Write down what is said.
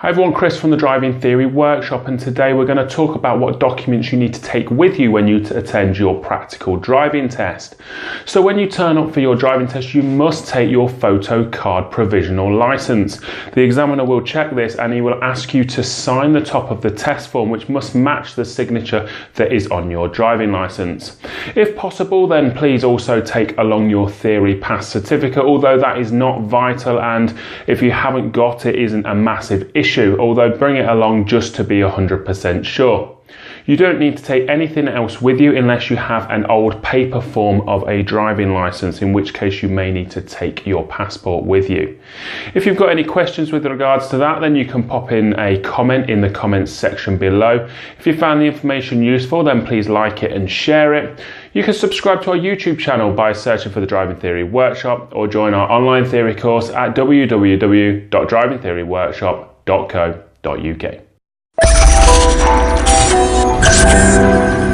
Hi everyone, Chris from the Driving Theory Workshop, and today we're going to talk about what documents you need to take with you when you attend your practical driving test. So when you turn up for your driving test, you must take your photo card provisional license. The examiner will check this and he will ask you to sign the top of the test form, which must match the signature that is on your driving license. If possible, then please also take along your theory pass certificate, although that is not vital, and if you haven't got it, isn't a massive issue. Although bring it along just to be 100% sure. You don't need to take anything else with you unless you have an old paper form of a driving license, in which case you may need to take your passport with you. If you've got any questions with regards to that, then you can pop in a comment in the comments section below. If you found the information useful, then please like it and share it. You can subscribe to our YouTube channel by searching for the Driving Theory Workshop, or join our online theory course at www.drivingtheoryworkshop.co.uk.